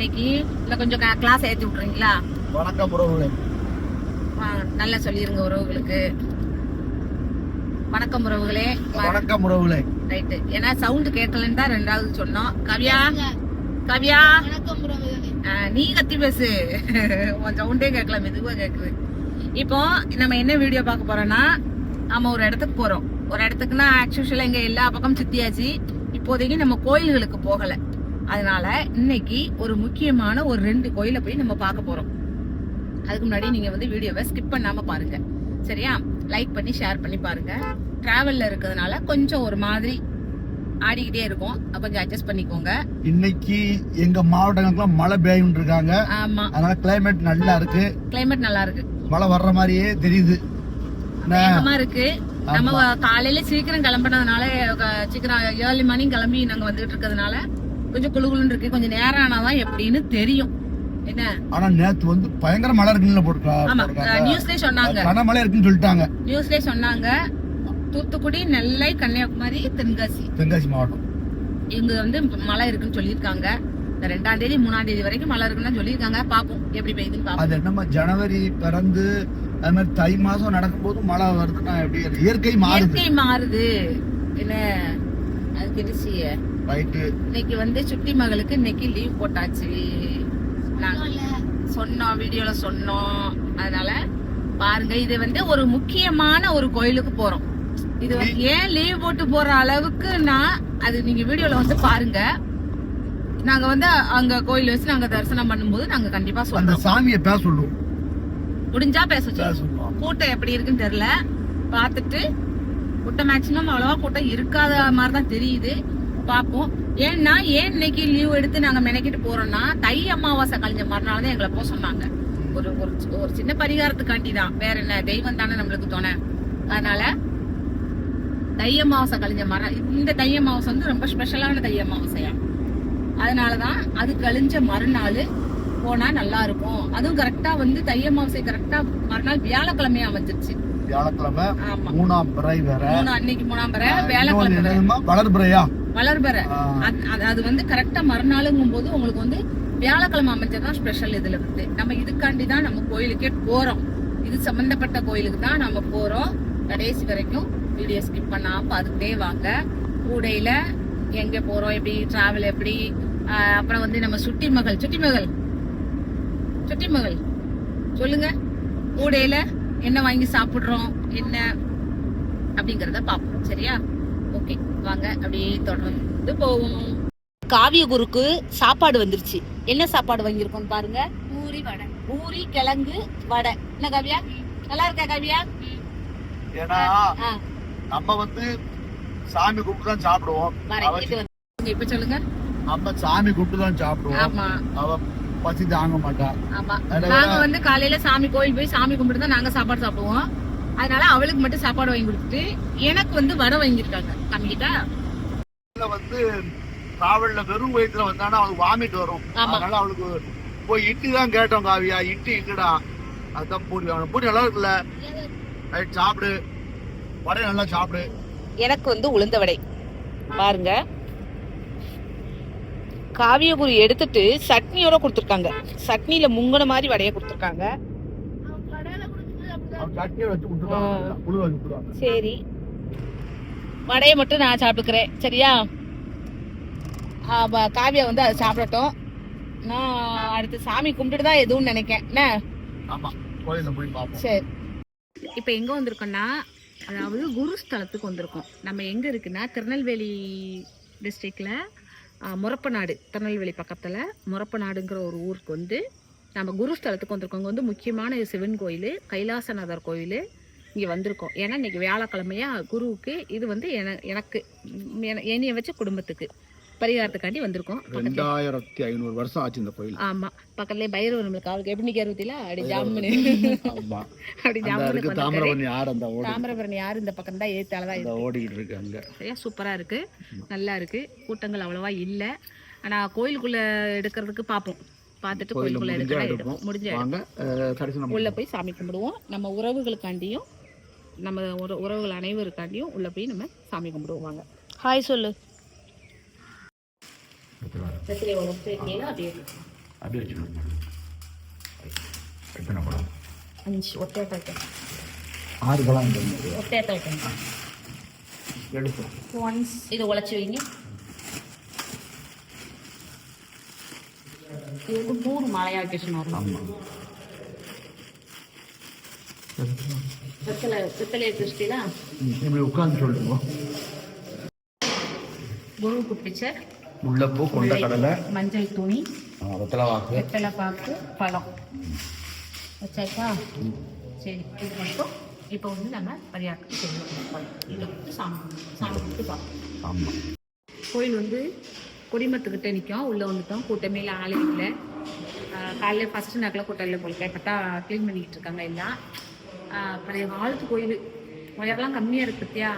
இன்னைக்கு இல்லை கொஞ்சம் கிளாஸ் ஏற்றி விட்றீங்களா? வணக்கம் உறவுகளே. நல்லா சொல்லிருங்க உறவுகளுக்கு. வணக்கம் உறவுகளே. வணக்கம் உறவுகளே. ரைட்டு. ஏன்னா சவுண்ட் கேட்கலன்னு தான் ரெண்டாவது சொன்னோம். கவ்யா கவ்யா நீ கத்தி பேசு. உன் சவுண்டே கேட்கல, மெதுவா கேக்குது. இப்போ நம்ம என்ன வீடியோ பார்க்க போறோம்னா, நம்ம ஒரு இடத்துக்கு போறோம். ஒரு இடத்துக்குன்னா ஆக்சுவலா இங்க எல்லா பக்கம் சுத்தியாச்சு. இப்போதைக்கு நம்ம கோயில்களுக்கு போகல. அதனால இன்னைக்கு ஒரு முக்கியமான ஒரு 2 கோயிலை போய் நம்ம பார்க்க போறோம். அதுக்கு முன்னாடி நீங்க வந்து வீடியோவை ஸ்கிப் பண்ணாம பாருங்க, சரியா? லைக் பண்ணி ஷேர் பண்ணி பாருங்க. டிராவல்ல இருக்கிறதுனால கொஞ்சம் ஒரு மாதிரி ஆடிக்கிட்டே இருக்கும், கொஞ்சம் அட்ஜஸ்ட் பண்ணிக்கோங்க. இன்னைக்கு எங்க மாவட்டங்களுக்குலாம் மழை பெய்யும் இருக்காங்க. ஆமா, அதனால கிளைமேட் நல்லா இருக்கு. கிளைமேட் நல்லா இருக்கு, மழை வர்ற மாதிரியே தெரியுது. வேகமா இருக்கு. நம்ம காலையில சீக்கிரம் கிளம்பினதுனால, சீக்கிரம் ஏர்லி மார்னிங் கிளம்பி நாங்க வந்துட்டு இருக்கிறதுனால கொஞ்சம் குளுகுளுன்னு இருக்கு. கொஞ்சம் நேரம் ஆனாதான் எப்படின்னு தெரியும். என்ன ஆனா நேத்து வந்து பயங்கர மழை இருக்குன்னு போட்டுருக்காங்க. நியூஸ்லயே சொன்னாங்க, கனமழை இருக்குன்னு சொல்லிட்டாங்க. நியூஸ்லயே சொன்னாங்க. தூத்துக்குடி, நெல்லை, கன்னியாகுமரி, தென்காசி மாவட்டம் இங்க வந்து மழை இருக்குன்னு சொல்லியிருக்காங்க. இந்த 2ஆம் தேதி 3ஆம் தேதி வரைக்கும் மழை இருக்குன்னு சொல்லியிருக்காங்க. பாப்போம் எப்படி பெய்யுதுன்னு பாப்போம். அது என்னமா ஜனவரி பிறந்து அது மாதிரி தை மாசம் நடக்கும்போது மழை வருதுன்னா எப்படி? இயற்கை மாறுது என்ன, அது தெரிச்சு. இன்னைக்கு வந்து சுட்டி மகளுக்கு இன்னைக்கு லீவ் போட்டாச்சு. நாங்க சொன்னோம், வீடியோல சொன்னோம். அதனால பாருங்க, இது வந்து ஒரு முக்கியமான ஒரு கோயிலுக்கு போறோம். இது வந்து ஏன் லீவ் போட்டு போற அளவுக்குன்னா, அது நீங்க வீடியோல வந்து பாருங்க. நாங்க வந்து அங்க கோயில் வச்சு நாங்க தரிசனம் பண்ணும்போது நாங்க கண்டிப்பா சொல்றோம். சாமியை பேச சொல்லுவோம், முடிஞ்சா பேச சொல்லுவோம். கூட்டம் எப்படி இருக்குன்னு தெரியல, பாத்துட்டு கூட்டம் மேக்சிமம் அவ்வளவா கூட்டம் இருக்காத மாதிரிதான் தெரியுது. பாப்போம். ஏன்னா ஏன் இன்னைக்கு லீவ் எடுத்து நாங்க மெனக்கிட்டு போறோம்னா, தை அமாவாசை கழிஞ்ச மறுநாள் தான் எங்களை போக சொன்னாங்க. ஒரு சின்ன பரிகாரத்துக்காண்டி தான், வேற என்ன, தெய்வம் தானே நம்மளுக்கு துணை. அதனால தை அமாவாசை கழிஞ்ச மறுநாள், இந்த தை அமாவாசை வந்து ரொம்ப ஸ்பெஷலான தை அமாவாசையா, அதனாலதான் அது கழிஞ்ச மறுநாள் போனா நல்லா இருக்கும். அதுவும் கரெக்டா வந்து தை அமாவாசை கரெக்டா மறுநாள் வியாழக்கிழமையா அமைஞ்சிருச்சு. வியாழக்கிழமை 3ஆம் பிறை வேற, அன்னைக்கு 3ஆம் பிறை, வியாழக்கிழமை வளர்பிறை. அது வந்து கரெக்டா மறுநாளுங்கும் போது உங்களுக்கு வந்து வியாழக்கிழமை அமைஞ்சதான் ஸ்பெஷல். இதுல வந்து நம்ம இதுக்காண்டி தான் நம்ம கோயிலுக்கே போறோம். இது சம்பந்தப்பட்ட கோயிலுக்கு தான் நம்ம போறோம். கடைசி வரைக்கும் வீடியோ ஸ்கிப் பண்ணாம பார்த்துட்டே வாங்க. கூடையில எங்க போறோம், எப்படி டிராவல், எப்படி, அப்புறம் வந்து நம்ம சுட்டி மகள் சொல்லுங்க, கூடையில என்ன வாங்கி சாப்பிடுறோம் என்ன அப்படிங்கறத பாப்போம், சரியா? ஓகே, வாங்க அப்படியே தொடர்ந்து போவோம். காவிய குருக்கு சாப்பாடு வந்துருச்சு. என்ன சாப்பாடு வாங்கியிருக்கோம் பாருங்க. பூரி கிழங்கு வடை. என்ன காவியா, நல்லா இருக்கா காவியா? ஏன்னா நம்ம வந்து சாமி கூப்பிட்டு தான் சாப்பிடுவோம். இப்ப சொல்லுங்க, நம்ம சாமி கூப்பிட்டு தான் சாப்பிடுவோம். ஆமா, அவ பசி தாங்க மாட்டா. ஆமா, நாங்க வந்து காலையில சாமி கோயில் போய் சாமி கும்பிட்டு தான் நாங்க சாப்பாடு சாப்பிடுவோம். அதனால அவளுக்கு மட்டும் சாப்பாடு வாங்கி கொடுத்துட்டு எனக்கு வந்து வடை வாங்கியிருக்காங்க. தம்பிக்கிட்ட வந்து டிராவல்ல வெறும் வயிற்றுல வந்தானா அவளுக்கு வாமிட் வரும். அதனால அவளுக்கு போய் இட்லி தான் கேட்டோம். காவியா இட்லி இல்லடா, அதுதான் பூரி வேணும். பூரி நல்லா இருக்குல்ல, ரைட் சாப்பிடு. வடை நல்லா சாப்பிடு. எனக்கு வந்து உளுந்த வடை பாருங்க. காவியகுரு எடுத்துட்டு சட்னியோட கொடுத்துருக்காங்க. சட்னியில முங்கின மாதிரி வடைய கொடுத்துருக்காங்க. சரி, வடைய மட்டும் நான் சாப்பிட்டுக்கிறேன், சரியா? காவியா வந்து அதை சாப்பிடட்டும். நான் அடுத்து சாமி கும்பிட்டுட்டு தான் எதுவும் நினைக்கேன். சரி, இப்ப எங்க வந்திருக்கோம்னா, அதாவது குருஸ்தலத்துக்கு வந்திருக்கோம். நம்ம எங்க இருக்குன்னா, திருநெல்வேலி டிஸ்ட்ரிக்ட்ல முறப்பநாடு, திருநெல்வேலி பக்கத்துல முறப்பநாடுங்கிற ஒரு ஊருக்கு வந்து நம்ம குருஸ்தலத்துக்கு வந்திருக்கோம். இங்கே வந்து முக்கியமான சிவன் கோயில், கைலாசநாதர் கோயில். இங்கே வந்திருக்கோம். ஏன்னா இன்னைக்கு வியாழக்கிழமையா குருவுக்கு இது வந்து எனக்கு என்னைய வச்ச குடும்பத்துக்கு பரிகாரத்துக்காண்டி வந்திருக்கோம். 2500 வருஷம் ஆச்சு இந்த கோயில். ஆமா, பக்கத்துலேயே பைரவர் நம்மளுக்கு அவளுக்கு எப்படி நிற்கிறதுல அப்படி ஜாமுன்னு அப்படி ஜாமுன்னு. தாமிரபரணி யாரு இந்த பக்கம் தான் ஏத்தாலதான் ஓடிக்கிட்டு இருக்கு. அங்க சரியா, சூப்பரா இருக்கு, நல்லா இருக்கு. கூட்டங்கள் அவ்வளவா இல்லை. ஆனா கோயிலுக்குள்ள எடுக்கிறதுக்கு பார்ப்போம். பார்த்துட்டு கோயிலுக்குள்ள எடுக்கலாம், முடிஞ்ச உள்ள போய் சாமி கும்பிடுவோம். நம்ம உறவுகளுக்காண்டியும் நம்ம உறவுகள் அனைவருக்காண்டியும் உள்ள போய் நம்ம சாமி கும்பிடுவோம். வாங்க, ஹாய் சொல்லு. அப்படியே வச்சுக்கணும். எத்தனை பழம்? 5 ஒத்தையாக வைக்கணும். 6 பழம் ஒத்தையாக வைக்கணும். எடுப்போம். ஒன்ஸ் இதை உழைச்சி வைங்க. இது வந்து 3 மாலையாக வைக்க சொன்னார். ஆமாம். வெத்தலையை திருஷ்டிலா இப்படி உட்காந்து சொல்லுங்க. குருவுக்கு பிடிச்ச முல்லைப்பூ, கொண்டக்கடலை, மஞ்சள் துணி, வெத்தலை பாக்கு, பழம் வச்சாக்கா. சரி, இது மட்டும் இப்போ வந்து நம்ம பரியாரத்துக்கு செய்யணும். இதை வந்து சாமி கும்பிட்டு பார்ப்போம். ஆமாம். கோயில் வந்து கொடிமரத்துக்கிட்ட நிற்கும். உள்ளே வந்துட்டோம். கூட்டமே இல்லை, ஆளே இல்லை. காலையில் ஃபஸ்ட்டு நாக்கில் கூட்டம் இல்லை போல. பார்த்தா க்ளீன் பண்ணிக்கிட்டு இருக்காங்க எல்லாம். பழைய காலத்து கோயில் உயரெல்லாம் கம்மியாக இருக்கு பத்தியா.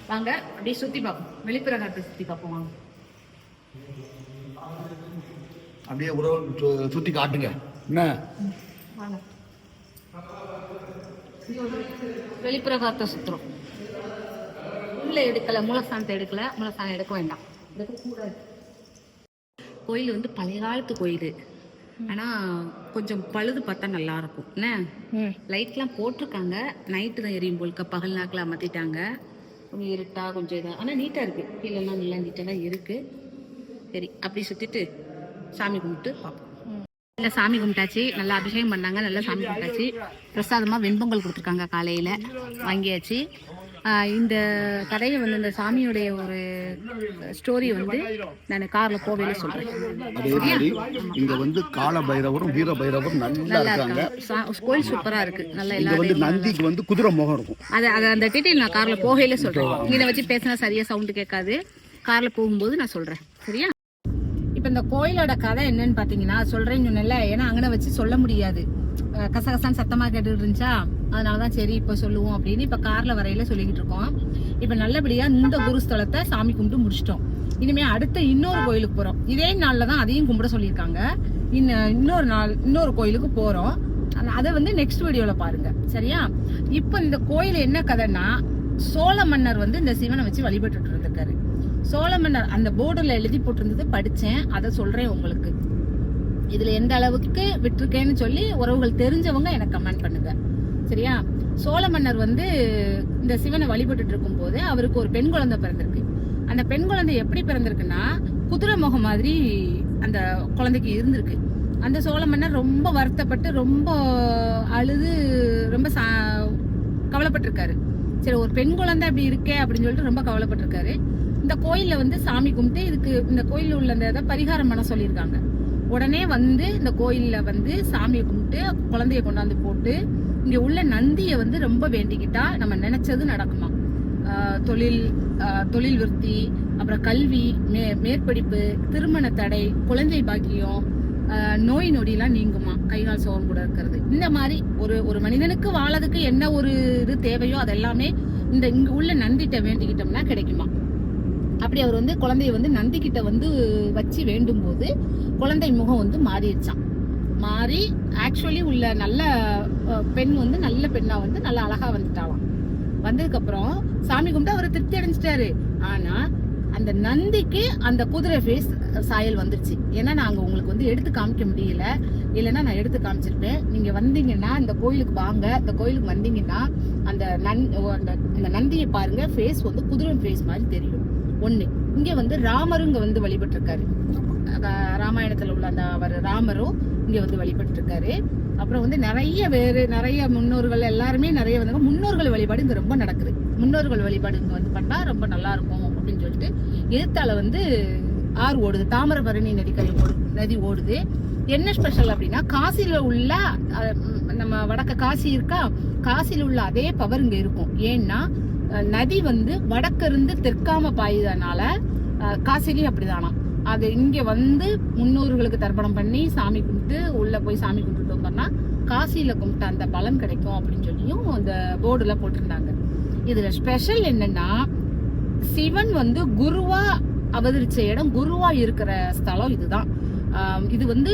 வாங்க அப்படியே சுற்றி பார்ப்போம். வெளிப்பிரகாரத்தை சுற்றி பார்ப்போம். வாங்க அப்படியே உறவு சுற்றி காட்டுங்க. என்ன வாங்க, வெளிப்பிரகாரத்தை சுற்றுறோம். உள்ள எடுக்கலை, மூலஸ்தானத்தை எடுக்கலை. மூலஸ்தானம் எடுக்க வேண்டாம், எடுக்கக்கூடாது. கோயில் வந்து பழைய காலத்து கோயில். ஆனால் கொஞ்சம் பழுது பார்த்தா நல்லா இருக்கும். என்ன லைட்லாம் போட்டிருக்காங்க. நைட்டு தான் எரியும் போல்க்க, பகல் நாக்கில் அமர்த்திட்டாங்க. கொஞ்சம் இருட்டா கொஞ்சம் இதாக, ஆனால் நீட்டாக இருக்குது. கீழெல்லாம் நல்லா நீட்டாக தான் இருக்குது. சரி, அப்படி சுற்றிட்டு சாமி கும்பிட்டு பார்ப்போம். நல்லா சாமி கும்பிட்டாச்சு, நல்லா அபிஷேகம் பண்ணாங்க, நல்லா சாமி கும்பிட்டாச்சு. பிரசாதமாக வெண்பொங்கல் கொடுத்துருக்காங்க காலையில், வாங்கியாச்சு. இந்த கதையை வந்து இந்த சாமியுடைய ஒரு ஸ்டோரி வந்து நான் காரில் போவேல சொல்கிறேன். அதே மாதிரி இங்கே வந்து கால பைரவரும் வீர பைரவரும் நல்லா இருக்காங்க. கோயில் சூப்பராக இருக்குது. நல்லா இங்கே வந்து நந்திக்கு வந்து குதிரை முகம் இருக்கும். அதை அந்த டீட்டெயில் நான் காரில் போகையில சொல்கிறேன். இதை வச்சு பேசினா சரியாக சவுண்டு கேட்காது. காரில் போகும்போது நான் சொல்கிறேன், சரியா? இப்போ இந்த கோயிலோட கதை என்னன்னு பார்த்தீங்கன்னா சொல்கிறேன்னு சொன்னல. ஏன்னா அங்கே வச்சு சொல்ல முடியாது, கசகசான்னு சத்தமாக கேட்டுட்டு இருந்துச்சா. அதனால தான் சரி இப்போ சொல்லுவோம் அப்படின்னு இப்போ காரில் வரையில சொல்லிக்கிட்டு இருக்கோம். இப்போ நல்லபடியாக இந்த குருஸ்தலத்தை சாமி கும்பிட்டு முடிச்சிட்டோம். இனிமேல் அடுத்த இன்னொரு கோயிலுக்கு போகிறோம். இதே நாளில் தான் அதையும் கும்பிட சொல்லியிருக்காங்க. இன்னொரு கோயிலுக்கு போகிறோம். அதை வந்து நெக்ஸ்ட் வீடியோவில் பாருங்க, சரியா? இப்போ இந்த கோயில் என்ன கதைன்னா, சோழ மன்னர் வந்து இந்த சிவனை வச்சு வழிபட்டு இருந்திருக்காரு. சோழ மன்னர் அந்த போர்டில் எழுதி போட்டிருந்தது, படித்தேன், அதை சொல்கிறேன் உங்களுக்கு. இதில் எந்த அளவுக்கு விட்டுருக்கேன்னு சொல்லி உறவுகள் தெரிஞ்சவங்க எனக்கு கமெண்ட் பண்ணுங்க, சரியா? சோழ மன்னர் வந்து இந்த சிவனை வழிபட்டு இருக்கும் போது அவருக்கு ஒரு பெண் குழந்தை பிறந்திருக்கு. அந்த பெண் குழந்தை எப்படி பிறந்திருக்குன்னா, குதிரை முகம் மாதிரி அந்த குழந்தைக்கு இருந்திருக்கு. அந்த சோழ மன்னர் ரொம்ப வருத்தப்பட்டு ரொம்ப அழுது ரொம்ப கவலைப்பட்டிருக்காரு. சரி, ஒரு பெண் குழந்தை அப்படி இருக்கே அப்படின்னு சொல்லிட்டு ரொம்ப கவலைப்பட்டிருக்காரு. இந்த கோயில்ல வந்து சாமி கும்பிட்டு இதுக்கு இந்த கோயில்ல உள்ள அந்த பரிகாரம் பண்ண சொல்லியிருக்காங்க. உடனே வந்து இந்த கோயில்ல வந்து சாமியை கும்பிட்டு குழந்தைய கொண்டாந்து போட்டு இங்க உள்ள நந்தியை வந்து ரொம்ப வேண்டிக்கிட்டா நம்ம நினைச்சது நடக்குமா. தொழில் விருத்தி, அப்புறம் கல்வி, மேற்படிப்பு, திருமண தடை, குழந்தை பாக்கியம், நோய் நொடியெல்லாம் நீங்குமா, கைகால் சோகம் கூட இருக்கிறது. இந்த மாதிரி ஒரு மனிதனுக்கு வாழறதுக்கு என்ன ஒரு இது தேவையோ அதெல்லாமே இங்க உள்ள நந்திட்ட வேண்டிக்கிட்டோம்னா கிடைக்குமா. அப்படி அவர் வந்து குழந்தைய வந்து நந்திக்கிட்ட வந்து வச்சு வேண்டும் போது குழந்தை முகம் வந்து மாறிடுச்சான். மாறி ஆக்சுவலி உள்ள நல்ல பெண் வந்து நல்ல பெண்ணா வந்து நல்லா அழகா வந்துட்டாலாம். வந்ததுக்கு அப்புறம் சாமி கும்பிட்டு அவர் திருப்தி அடைஞ்சிட்டாரு. ஆனா அந்த நந்திக்கு அந்த குதிரை ஃபேஸ் சாயல் வந்துருச்சு. ஏன்னா நாங்க உங்களுக்கு வந்து எடுத்து காமிக்க முடியல, இல்லைன்னா நான் எடுத்து காமிச்சிருப்பேன். நீங்க வந்தீங்கன்னா இந்த கோயிலுக்கு வாங்க. இந்த கோயிலுக்கு வந்தீங்கன்னா அந்த நந்தியை பாருங்க, ஃபேஸ் வந்து குதிரை ஃபேஸ் மாதிரி தெரியும். ஒண்ணு இங்க வந்து ராமரும் இங்க வந்து வழிபட்டு இருக்காரு. ராமாயணத்துல உள்ள அந்த அவர் ராமரும் இங்க வந்து வழிபட்டு இருக்காரு. அப்புறம் வந்து நிறைய முன்னோர்கள் எல்லாருமே நிறைய வந்து முன்னோர்கள் வழிபாடு இங்க ரொம்ப நடக்குது. முன்னோர்கள் வழிபாடு இங்க வந்து பண்ணா ரொம்ப நல்லா இருக்கும் அப்படின்னு சொல்லிட்டு எதிர்த்தால வந்து ஆறு ஓடுது, தாமிரபரணி நதி ஓடுது. என்ன ஸ்பெஷல் அப்படின்னா, காசில உள்ள நம்ம வடக்க காசி இருக்கா, காசில உள்ள அதே பவர் இங்க இருக்கும். ஏன்னா நதி வந்து வடக்க இருந்து தெற்காம பாயுதனால காசிலையும் அப்படிதானா. அது இங்க வந்து முன்னோர்களுக்கு தர்ப்பணம் பண்ணி சாமி கும்பிட்டு உள்ள போய் சாமி கும்பிட்டு வந்தோம்னா காசியில கும்பிட்ட அந்த பலன் கிடைக்கும் அப்படின்னு சொல்லியும் அந்த போர்டுல போட்டிருந்தாங்க. இதுல ஸ்பெஷல் என்னன்னா, சிவன் வந்து குருவா அவதரிச்ச இடம், குருவா இருக்கிற ஸ்தலம் இதுதான். இது வந்து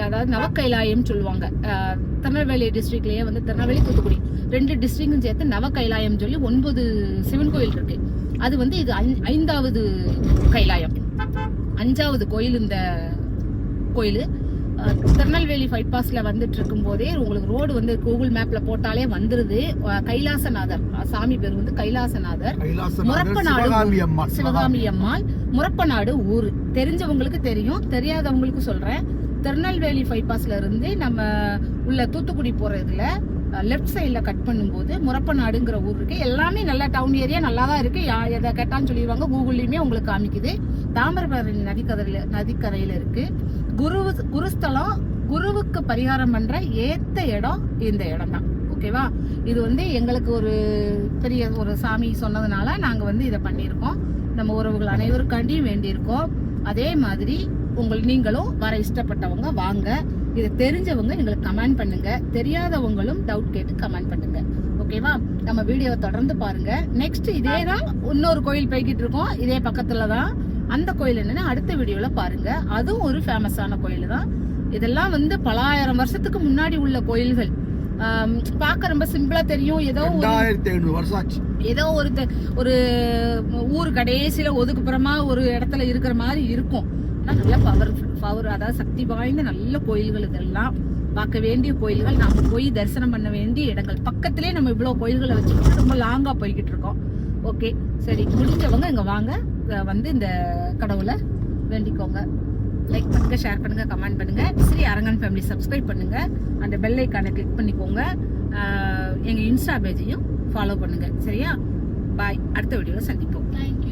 அதாவது நவக்கைலாயம் சொல்லுவாங்க. திருநெல்வேலி டிஸ்ட்ரிக்ட்லயே வந்து திருநெல்வேலி, தூத்துக்குடி 2 டிஸ்ட்ரிக்டும் சேர்த்து நவக்கைலாயம் சொல்லி 9 சிவன் கோயில் இருக்கு. அது வந்து இது 5வது கைலாயம். 5வது கோயில் இந்த கோயில். திருநெல்வேலி பைபாஸ்ல வந்துட்டு இருக்கும் போதே உங்களுக்கு ரோடு வந்து கூகுள் மேப்ல போட்டாலே வந்துருது. கைலாசநாதர் சாமி பேர் வந்து கைலாசநாதர். முரப்பநாடு சிவகாமி அம்மாள் முரப்பநாடு ஊர். தெரிஞ்சவங்களுக்கு தெரியும், தெரியாதவங்களுக்கு சொல்றேன். திருநெல்வேலி பைபாஸ்ல இருந்து நம்ம உள்ள தூத்துக்குடி போறதுல லெஃப்ட் சைட்ல கட் பண்ணும்போது முரப்பநாடுங்கிற ஊர் இருக்கு. எல்லாமே நல்ல டவுன் ஏரியா, நல்லா தான் இருக்கு. எதை கேட்டான்னு சொல்லிடுவாங்க. கூகுள்லயுமே உங்களுக்கு காமிக்குது. தாமிரபரணி நதிக்கரையில இருக்கு. குருஸ்தலம், குருவுக்கு பரிகாரம் பண்ற ஏத்த இடம் இந்த இடம் தான். ஓகேவா? இது வந்து எங்களுக்கு ஒரு பெரிய ஒரு சாமி சொன்னதுனால நாங்க வந்து இதை பண்ணியிருக்கோம். நம்ம உறவுகள் அனைவருக்காண்டியும் வேண்டியிருக்கோம். அதே மாதிரி நீங்களும் வர இஷ்டப்பட்டவங்க வாங்க. இதை தெரிஞ்சவங்க எங்களுக்கு கமெண்ட் பண்ணுங்க, தெரியாதவங்களும் டவுட் கேட்டு கமெண்ட் பண்ணுங்க. ஓகேவா? நம்ம வீடியோவை தொடர்ந்து பாருங்க. நெக்ஸ்ட் இதே தான் இன்னொரு கோயில் போய்கிட்டு இருக்கோம், இதே பக்கத்துல தான். அந்த கோயில் என்னன்னா அடுத்த வீடியோல பாருங்க. அதுவும் ஒரு ஃபேமஸான கோயில் தான். இதெல்லாம் வந்து பல ஆயிரம் வருஷத்துக்கு முன்னாடி உள்ள கோயில்கள். பார்க்க ரொம்ப சிம்பிளா தெரியும். ஏதோ 2500 வருஷம் ஆச்சு. ஏதோ ஒரு ஊர் கடைசியில ஒதுக்குப்புறமா ஒரு இடத்துல இருக்கிற மாதிரி இருக்கும். நல்ல பவர், அதாவது சக்தி வாய்ந்த நல்ல கோயில்கள். இதெல்லாம் பார்க்க வேண்டிய கோயில்கள். நாம போய் தரிசனம் பண்ண வேண்டிய இடங்கள். பக்கத்திலே நம்ம இவ்வளவு கோயில்களை வச்சுக்கிட்டு ரொம்ப லாங்கா போய்கிட்டு இருக்கோம். ஓகே, சரி, முடிஞ்சவங்க இங்க வாங்க, வந்து இந்த கடவுளை வேண்டிக்கோங்க. லைக் பண்ணுங்க, ஷேர் பண்ணுங்க, கமெண்ட் பண்ணுங்க. ஸ்ரீ அரங்கன் ஃபேமிலி சப்ஸ்கிரைப் பண்ணுங்க. அந்த பெல் ஐக்கானை கிளிக் பண்ணிக்கோங்க. எங்க இன்ஸ்டா பேஜையும் ஃபாலோ பண்ணுங்க. சரியா? பாய். அடுத்த வீடியோல சந்திப்போம். தேங்க்யூ.